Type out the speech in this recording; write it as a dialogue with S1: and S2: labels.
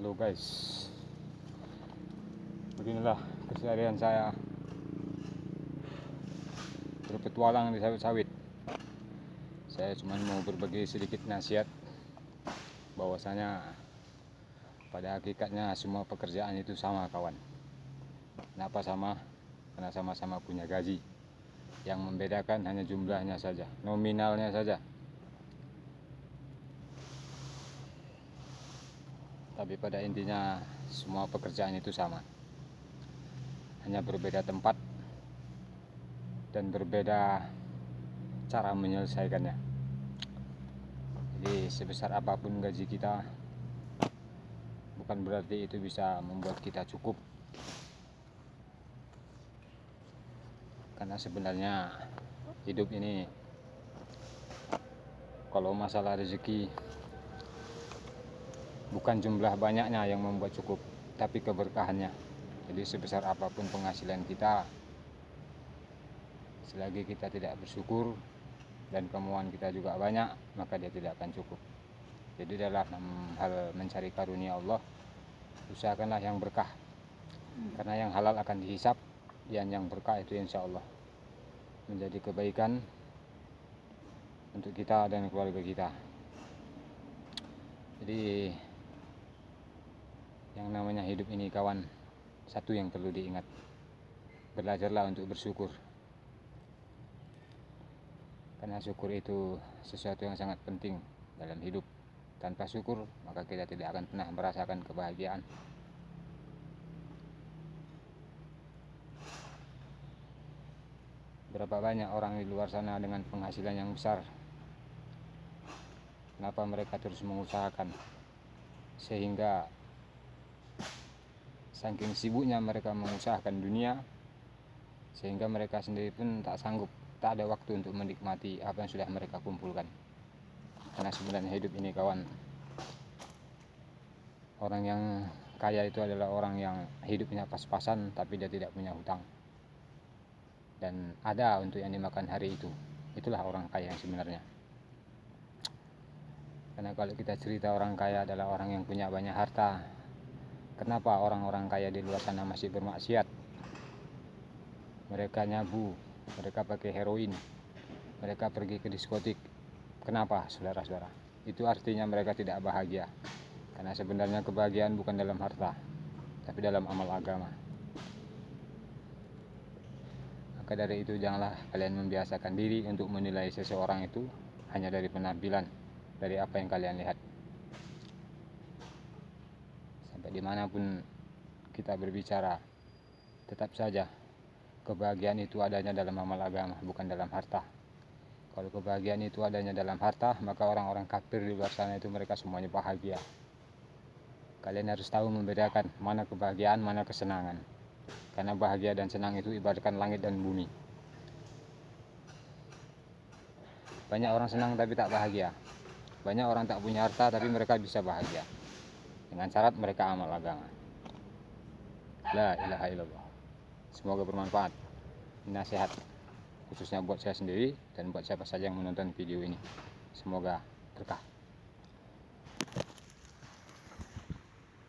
S1: Halo guys, beginilah keseharian saya berpetualang di sawit-sawit. Saya cuma mau berbagi sedikit nasihat bahwasanya pada hakikatnya semua pekerjaan itu sama kawan. Kenapa sama? Karena sama-sama punya gaji. Yang membedakan hanya jumlahnya saja, nominalnya saja. Tapi pada intinya semua pekerjaan itu sama, hanya berbeda tempat dan berbeda cara menyelesaikannya. Jadi sebesar apapun gaji kita, bukan berarti itu bisa membuat kita cukup. Karena sebenarnya hidup ini, kalau masalah rezeki, bukan jumlah banyaknya yang membuat cukup, tapi keberkahannya. Jadi sebesar apapun penghasilan kita, selagi kita tidak bersyukur dan kemauan kita juga banyak, maka dia tidak akan cukup. Jadi dalam hal mencari karunia Allah, usahakanlah yang berkah, karena yang halal akan dihisap, dan yang berkah itu insya Allah menjadi kebaikan untuk kita dan keluarga kita. Jadi yang namanya hidup ini kawan, satu yang perlu diingat, belajarlah untuk bersyukur. Karena syukur itu sesuatu yang sangat penting dalam hidup. Tanpa syukur, maka kita tidak akan pernah merasakan kebahagiaan. Berapa banyak orang di luar sana dengan penghasilan yang besar, kenapa mereka terus mengusahakan, sehingga saking sibuknya mereka mengusahakan dunia, sehingga mereka sendiri pun tak sanggup, tak ada waktu untuk menikmati apa yang sudah mereka kumpulkan. Karena sebenarnya hidup ini kawan, orang yang kaya itu adalah orang yang hidupnya pas-pasan tapi dia tidak punya hutang, dan ada untuk yang dimakan hari itu. Itulah orang kaya yang sebenarnya. Karena kalau kita cerita orang kaya adalah orang yang punya banyak harta, kenapa orang-orang kaya di luar sana masih bermaksiat? Mereka nyabu, mereka pakai heroin, mereka pergi ke diskotik. Kenapa saudara-saudara? Itu artinya mereka tidak bahagia. Karena sebenarnya kebahagiaan bukan dalam harta, tapi dalam amal agama. Maka dari itu janganlah kalian membiasakan diri untuk menilai seseorang itu hanya dari penampilan, dari apa yang kalian lihat. Sampai dimanapun kita berbicara, tetap saja kebahagiaan itu adanya dalam amal agama, bukan dalam harta. Kalau kebahagiaan itu adanya dalam harta, maka orang-orang kafir di luar sana itu mereka semuanya bahagia. Kalian harus tahu membedakan mana kebahagiaan, mana kesenangan. Karena bahagia dan senang itu ibaratkan langit dan bumi. Banyak orang senang tapi tak bahagia. Banyak orang tak punya harta tapi mereka bisa bahagia, dengan syarat mereka amal agama. La ilaha illallah. Semoga bermanfaat. Nasihat khususnya buat saya sendiri dan buat siapa saja yang menonton video ini. Semoga berkah.